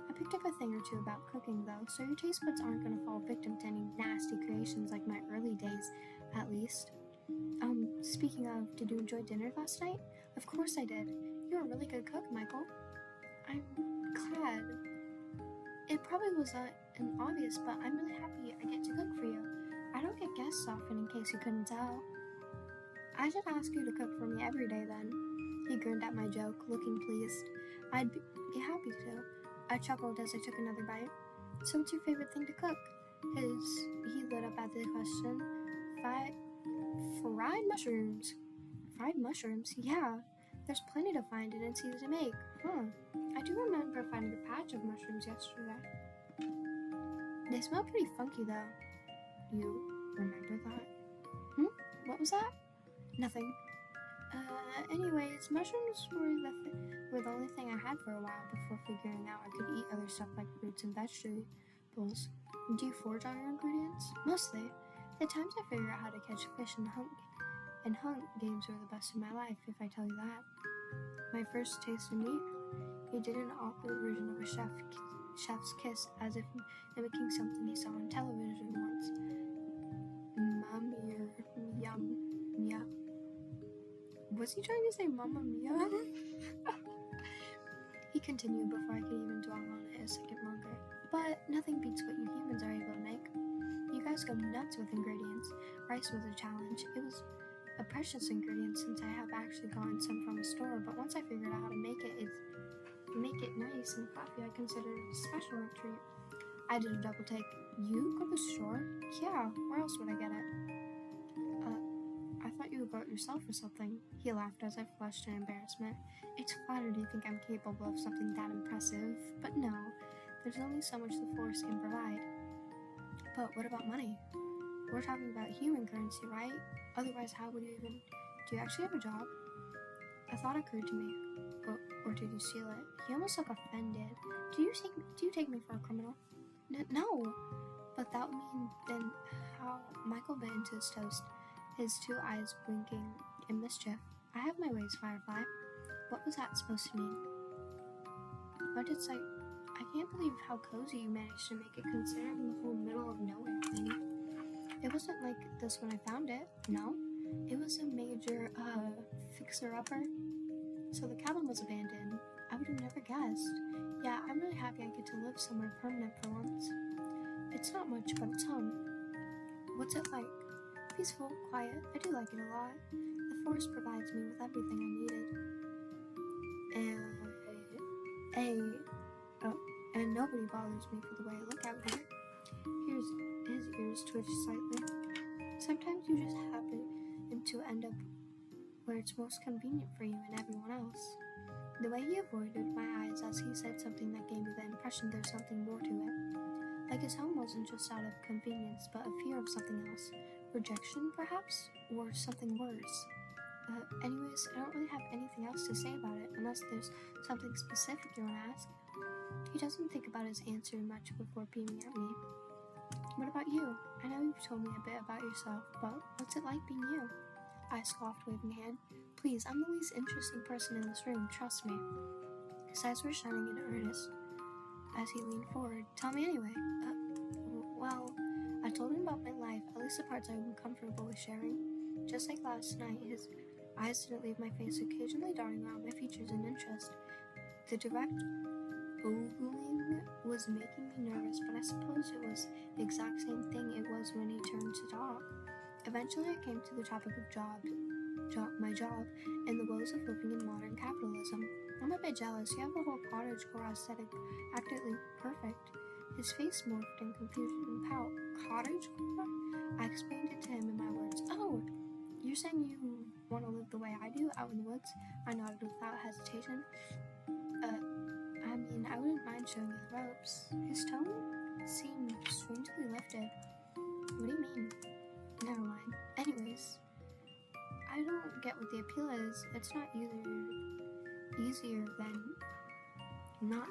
I picked up a thing or two about cooking though, so your taste buds aren't going to fall victim to any nasty creations like my early days, at least. Speaking of, did you enjoy dinner last night? Of course I did. You're a really good cook, Michael. I'm glad. It probably was an obvious, but I'm really happy I get to cook for you. I don't get guests often, in case you couldn't tell. I should ask you to cook for me every day then. He grinned at my joke, looking pleased. I'd be happy to. I chuckled as I took another bite. So what's your favorite thing to cook? He lit up at the question. Fried mushrooms. Fried mushrooms? Yeah. There's plenty to find and it's easy to make. I do remember finding a patch of mushrooms yesterday. They smell pretty funky though. You remember that? What was that? Nothing. Anyways, mushrooms were the only thing I had for a while before figuring out I could eat other stuff like fruits and vegetables. Do you forage all your ingredients? Mostly. The times I figured out how to catch fish and hunt games were the best of my life, if I tell you that. My first taste of meat, he did an awkward version of a chef's kiss, as if mimicking something he saw on television once. Yum. Was he trying to say Mamma Mia? He continued before I could even dwell on it a second longer. But nothing beats what you humans are able to make. You guys go nuts with ingredients. Rice was a challenge. It was a precious ingredient since I have actually gotten some from a store, but once I figured out how to make it nice and fluffy, I considered it a special treat. I did a double take. You go to the store? Yeah, where else would I get it? I thought you would go it yourself or something. He laughed as I flushed in embarrassment. It's flattering to think I'm capable of something that impressive, but no, there's only so much the force can provide. But what about money? We're talking about human currency, right? Otherwise, how would you even... Do you actually have a job? A thought occurred to me. Or did you steal it? He almost looked offended. Do you take me for a criminal? No. But that would mean then how... Michael bit into his toast, his two eyes blinking in mischief. I have my ways, Firefly. What was that supposed to mean? But it's like... I can't believe how cozy you managed to make it considering the whole middle of nowhere, Queenie. It wasn't like this when I found it, no. It was a major, fixer-upper. So the cabin was abandoned. I would have never guessed. Yeah, I'm really happy I get to live somewhere permanent for once. It's not much, but it's home. What's it like? Peaceful, quiet. I do like it a lot. The forest provides me with everything I needed. And nobody bothers me for the way I look out here. His ears twitched slightly. Sometimes you just happen to end up where it's most convenient for you and everyone else. The way he avoided my eyes as he said something that gave me the impression there's something more to it. Like his home wasn't just out of convenience, but a fear of something else. Rejection, perhaps? Or something worse. Anyways, I don't really have anything else to say about it, unless there's something specific you want to ask. He doesn't think about his answer much before beaming at me. What about you? I know you've told me a bit about yourself, but what's it like being you? I scoffed, waving a hand. Please, I'm the least interesting person in this room, trust me. His eyes were shining in earnest as he leaned forward. Tell me anyway. Well, I told him about my life, at least the parts I'm comfortable with sharing. Just like last night, his eyes didn't leave my face, occasionally darting around my features in interest. The direct ogling was making me nervous, but I suppose it was the exact same thing it was when he turned to talk. Eventually, I came to the topic of my job, and the woes of living in modern capitalism. I'm a bit jealous. You have a whole cottagecore aesthetic, practically perfect. His face morphed in confusion and pout. Cottagecore? I explained it to him in my words. Oh, you're saying you want to live the way I do, out in the woods? I nodded without hesitation. I wouldn't mind showing you the ropes. His tone seemed strangely lifted. What do you mean? Never mind. Anyways, I don't get what the appeal is. It's not easier than not.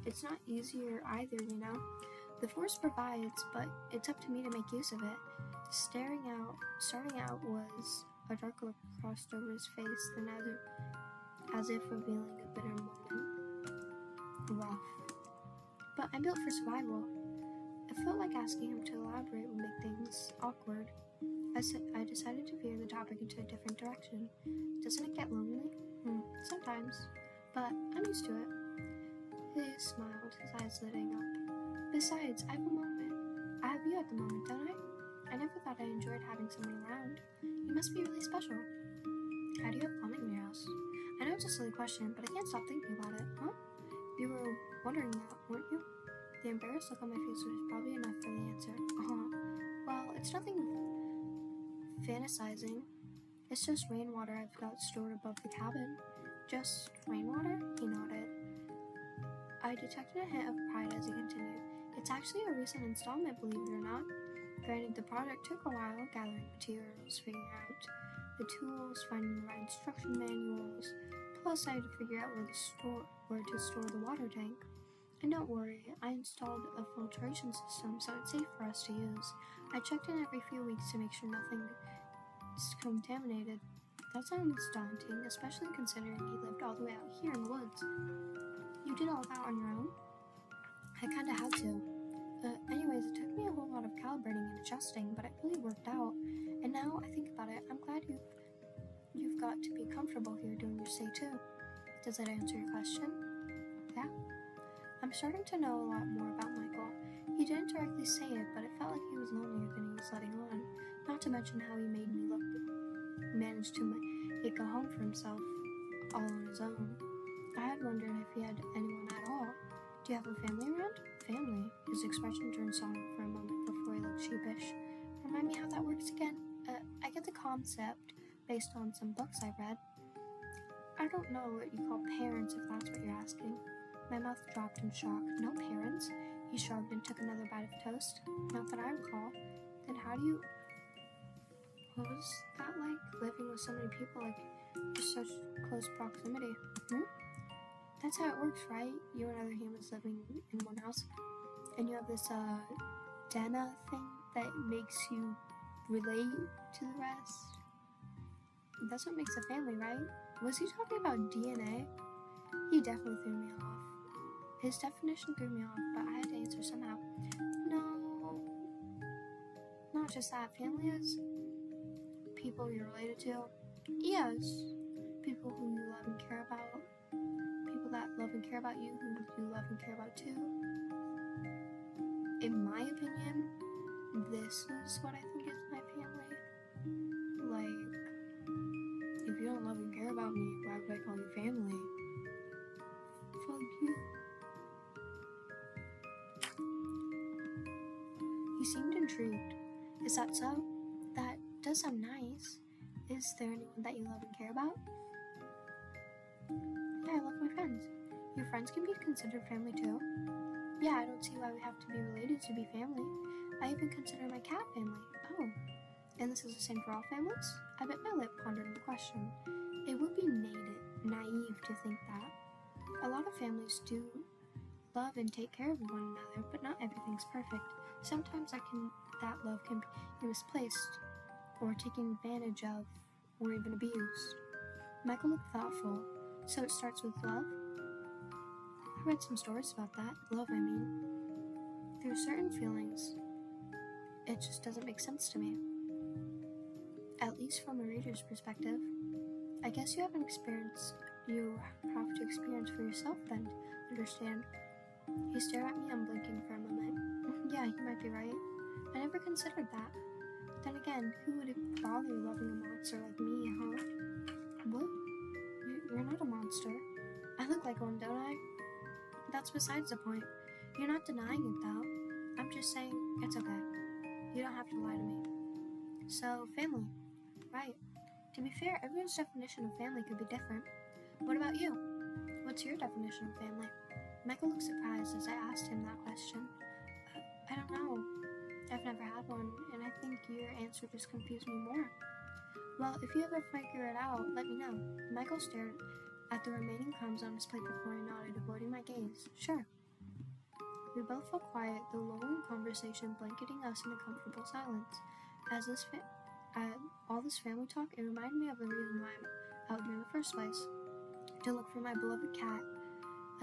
It's not easier either, you know? The force provides, but it's up to me to make use of it. Starting out was a dark look crossed over his face, then as if revealing a bitter moment. Rough. But I'm built for survival. It felt like asking him to elaborate would make things awkward. I decided to veer the topic into a different direction. Doesn't it get lonely? Sometimes. But I'm used to it. He smiled, his eyes lighting up. Besides, I have you at the moment, don't I? I never thought I enjoyed having someone around. You must be really special. How do you have plumbing in your house? I know it's a silly question, but I can't stop thinking about it. Huh? You were wondering that, weren't you? The embarrassed look on my face was probably enough for the answer. Well, it's nothing fantasizing. It's just rainwater I've got stored above the cabin. Just rainwater? He nodded. I detected a hint of pride as he continued. It's actually a recent installment, believe it or not. Granted, the project took a while, gathering materials, figuring out the tools, finding the right instruction manuals, plus I had to figure out where to store the water tank. And don't worry, I installed a filtration system so it's safe for us to use. I checked in every few weeks to make sure nothing is contaminated. That sounds daunting, especially considering he lived all the way out here in the woods. You did all that on your own? I kinda had to. Anyways, it took me a whole lot of calibrating and adjusting, but it really worked out. And now I think about it, I'm glad you've got to be comfortable here doing your stay too. Does that answer your question? Yeah. I'm starting to know a lot more about Michael. He didn't directly say it, but it felt like he was lonelier than he was letting on. Not to mention how he managed to make a home for himself all on his own. I had wondered if he had anyone at all. Do you have a family around? Family? His expression turned solemn for a moment before he looked sheepish. Remind me how that works again? I get the concept based on some books I read. I don't know what you call parents if that's what you're asking. My mouth dropped in shock. No parents? He shrugged and took another bite of toast. Not that I recall. Then how do you... What was that like? Living with so many people, like, in such close proximity? That's how it works, right? You and other humans living in one house. And you have this, DNA thing that makes you relate to the rest. That's what makes a family, right? Was he talking about DNA? He definitely threw me off. His definition threw me off, but I had to answer somehow. No, not just that. Family is people you're related to. Yes, people who you love and care about. People that love and care about you, who you love and care about too. In my opinion, this is what I think is my family. Like, if you don't love and care about me, why would I call you family? Fuck you. He seemed intrigued. Is that so? That does sound nice. Is there anyone that you love and care about? Yeah, I love my friends. Your friends can be considered family too? Yeah, I don't see why we have to be related to be family. I even consider my cat family. Oh, and this is the same for all families? I bit my lip pondering the question. It would be naive to think that. A lot of families do love and take care of one another, but not everything's perfect. Sometimes that love can be misplaced, or taken advantage of, or even abused. Michael looked thoughtful. So it starts with love? I read some stories about that. Love, I mean. There are certain feelings. It just doesn't make sense to me. At least from a reader's perspective. I guess you have to experience for yourself then to understand. He stared at me unblinking for a moment. Yeah, you might be right. I never considered that. Then again, who would bother loving a monster like me, huh? What? You're not a monster. I look like one, don't I? That's besides the point. You're not denying it, though. I'm just saying it's okay. You don't have to lie to me. So, family. Right. To be fair, everyone's definition of family could be different. What about you? What's your definition of family? Michael looked surprised as I asked him that question. I don't know. I've never had one, and I think your answer just confused me more. Well, if you ever figure it out, let me know. Michael stared at the remaining crumbs on his plate before he nodded, avoiding my gaze. Sure. We both felt quiet, the lulling conversation blanketing us in a comfortable silence. As all this family talk, it reminded me of the reason why I'm out here in the first place. To look for my beloved cat,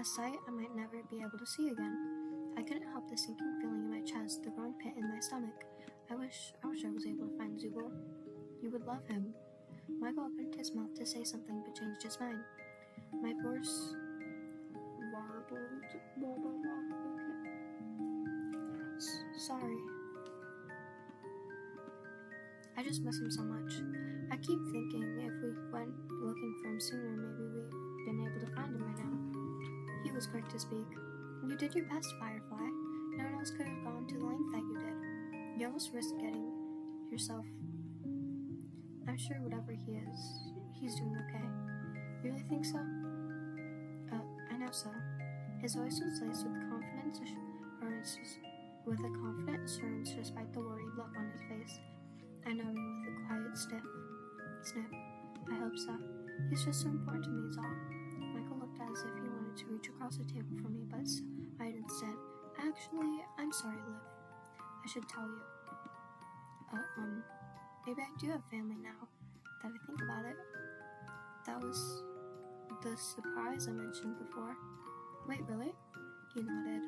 a sight I might never be able to see again. I couldn't help the sinking feeling in my chest, the growing pit in my stomach. I wish I was able to find Zubul. You would love him. Michael opened his mouth to say something, but changed his mind. My voice warbled. Sorry. I just miss him so much. I keep thinking if we went looking for him sooner, maybe we'd been able to find him by now. He was quick to speak. You did your best, Firefly. No one else could have gone to the length that you did. You almost risked getting yourself... I'm sure whatever he is, he's doing okay. You really think so? I know so. His voice was laced with confident assurance, despite the worried look on his face. I nodded with a quiet sniff. I hope so. He's just so important to me is all. Michael looked as if he wanted to reach across the table for me, but I instead. Actually, I'm sorry, Liv. I should tell you. Maybe I do have family now that I think about it. That was the surprise I mentioned before. Wait, really? He nodded.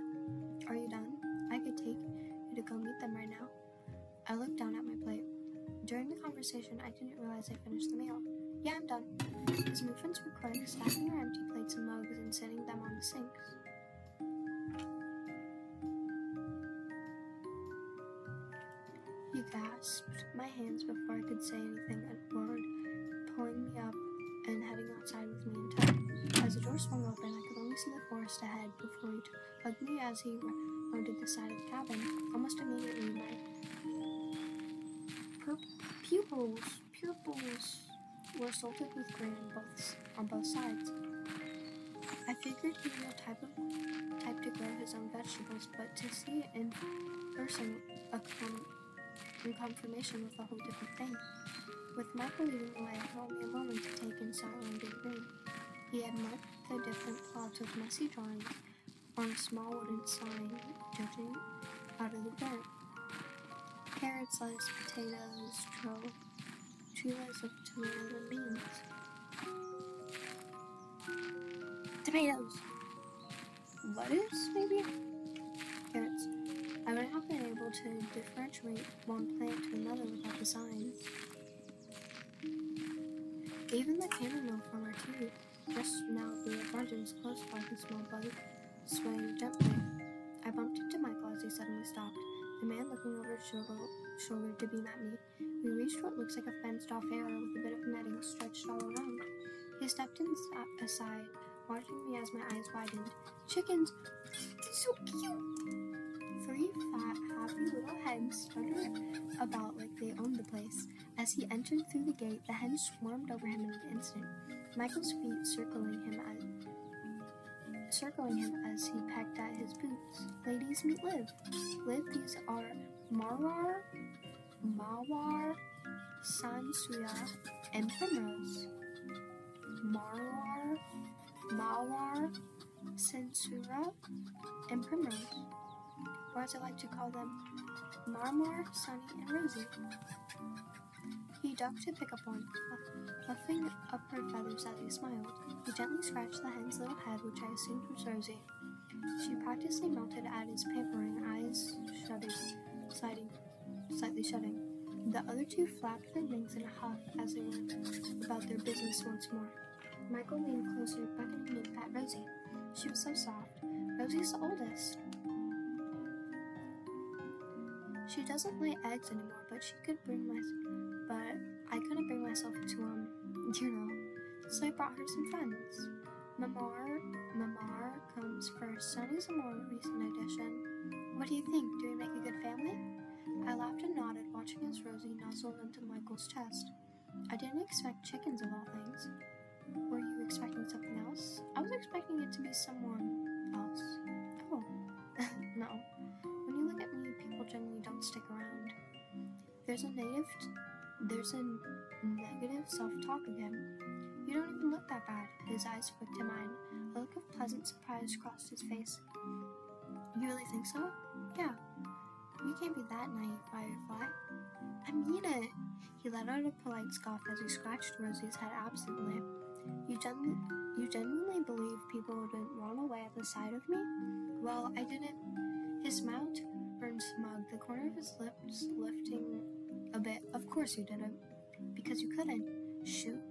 Are you done? I could take you to go meet them right now. I looked down at my plate. During the conversation, I didn't realize I finished the meal. Yeah, I'm done. His movements were quick, stacking our empty plates and mugs and setting them on the sinks. He gasped my hands before I could say anything a word, pulling me up and heading outside with me in tow. As the door swung open, I could only see the forest ahead before he hugged me as he rounded the side of the cabin. Almost immediately, my pupils were salted with grin on both sides. I figured he was the type to grow his own vegetables, but to see it in person, in confirmation was a whole different thing. With Michael leading the way, I had only a moment to take in surrounding green. He had marked the different plots with messy drawings on a small wooden sign jutting out of the dirt. Carrots, lettuce, potatoes, trailers of tomatoes and beans. Tomatoes! Lettuce, maybe? Carrots. I wouldn't have been able to differentiate one plant to another without the signs. Even the chamomile from our tea just now grew abundance close by the small bud, swaying gently. I bumped into Michael as he suddenly stopped, the man looking over his shoulder to beam at me. We reached what looks like a fenced-off area with a bit of netting stretched all around. He stepped aside, watching me as my eyes widened. Chickens! So cute! 3 fat, happy little hens fluttered about like they owned the place. As he entered through the gate, the hens swarmed over him in an instant, Michael's feet circling him as he pecked at his boots. Ladies, meet Liv. Liv, these are Mawar, Sansuya, and Primrose. Mawar, Sansura, and Primrose. Or as I like to call them, Marmar, Sunny, and Rosie. He ducked to pick up one, fluffing up her feathers as he smiled. He gently scratched the hen's little head, which I assumed was Rosie. She practically melted at his pampering, eyes slightly shutting. The other 2 flapped their wings in a huff as they went about their business once more. Michael leaned closer, beckoning me to pat Rosie. She was so soft. Rosie's the oldest. She doesn't lay eggs anymore, but I couldn't bring myself to, so I brought her some friends. Mamar comes first. Sonny's a more recent addition. What do you think? Do we make a good family? I laughed and nodded, watching as Rosie nuzzled into Michael's chest. I didn't expect chickens of all things. Were you expecting something else? I was expecting it to be someone else. Oh, no. When you look at me, people generally don't stick around. There's a negative self-talk again. You don't even look that bad. His eyes flicked to mine. A look of pleasant surprise crossed his face. You really think so? Yeah. You can't be that naive, Firefly. I mean it. He let out a polite scoff as he scratched Rosie's head absently. You genuinely believe people would run away at the sight of me? Well, I didn't. His smile turned smug, the corner of his lips lifting a bit. Of course you didn't. Because you couldn't. Shoot.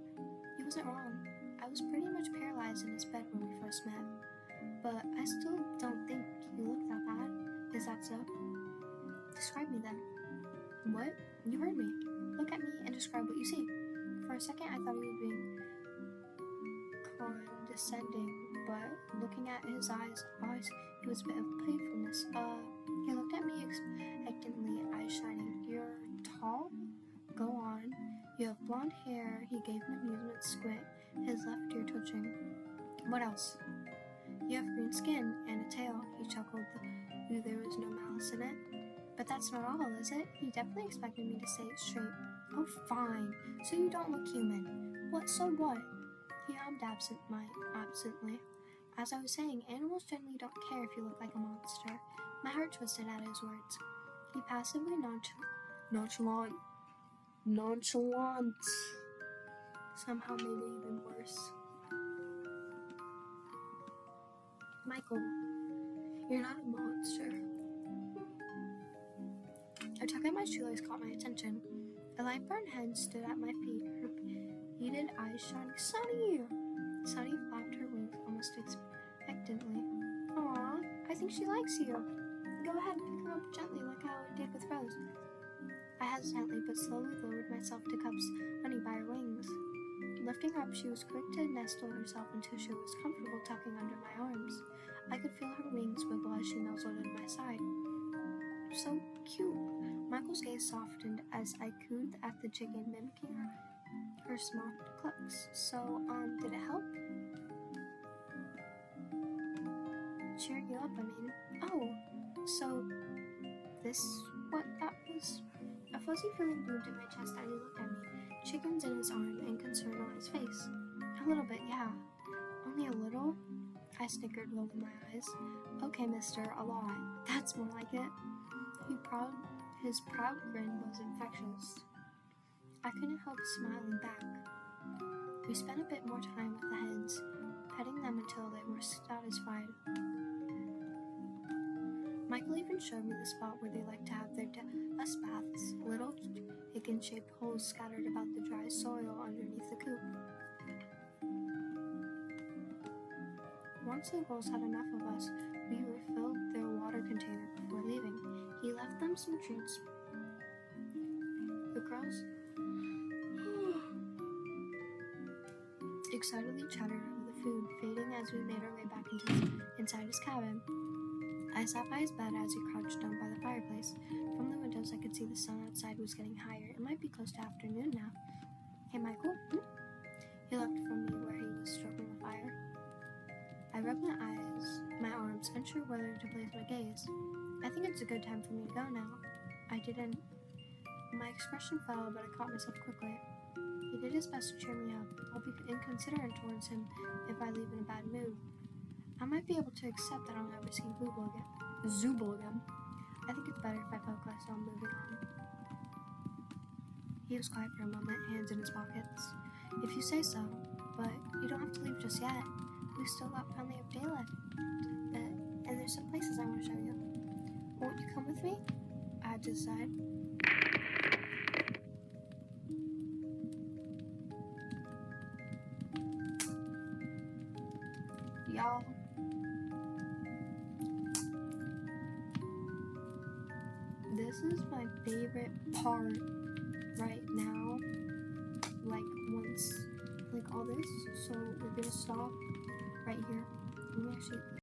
He wasn't wrong. I was pretty much paralyzed in his bed when we first met. But I still don't think you look that bad. Is that so? Describe me then. What? You heard me. Look at me and describe what you see. For a second I thought he was being condescending, but looking at his eyes, he was a bit of playfulness. He looked at me expectantly, eyes shining. You're tall? Go on. You have blonde hair, he gave an amusement squint, his left ear twitching. What else? You have green skin and a tail, he chuckled, though there was no malice in it. But that's not all, is it? He definitely expected me to say it straight. Oh, fine. So you don't look human. What? So what? He hummed absently. As I was saying, animals generally don't care if you look like a monster. My heart twisted at his words. He passively nonchalant. Somehow maybe even worse. Michael, you're not a monster. A tug at my shoelace caught my attention. A light brown hen stood at my feet, her beaded eyes shining. Sunny! Sunny flapped her wings almost expectantly. Aw, I think she likes you. Go ahead, pick her up gently like how it did with Rose. I hesitantly but slowly lowered myself to Cup's honey by her wings. Lifting her up, she was quick to nestle herself until she was comfortable tucking under my arms. I could feel her wings wiggle as she nuzzled in my side. So cute. Michael's gaze softened as I cooed at the chicken, mimicking her small clucks. So, did it help? Cheer you up, I mean. Oh, so this what that was? A fuzzy feeling moved in my chest as he looked at me, chickens in his arm and concern on his face. A little bit, yeah. Only a little? I snickered, rolling my eyes. Okay, mister, a lot. That's more like it. His proud grin was infectious. I couldn't help smiling back. We spent a bit more time with the hens, petting them until they were satisfied. Michael even showed me the spot where they like to have their dust baths, little chicken-shaped holes scattered about the dry soil underneath the coop. Once the girls had enough of us, we refilled their water container before leaving. He left them some treats. The girls excitedly chattered over the food, fading as we made our way back inside his cabin. I sat by his bed as he crouched down by the fireplace. From the windows, I could see the sun outside was getting higher. It might be close to afternoon now. Hey, Michael? He looked from me where he was stroking the fire. I rubbed my arms, unsure whether to place my gaze. I think it's a good time for me to go now. I didn't. My expression fell, but I caught myself quickly. He did his best to cheer me up. I'll be inconsiderate towards him if I leave in a bad mood. I might be able to accept that I'll never see Zooble again. I think it's better if I focus on moving on. He was quiet for a moment, hands in his pockets. If you say so, but you don't have to leave just yet. We've still got plenty of day left. And there's some places I want to show you. Won't you come with me? I had to decide. Y'all. This is my favorite part right now. Like all this. So we're gonna stop right here. Let me actually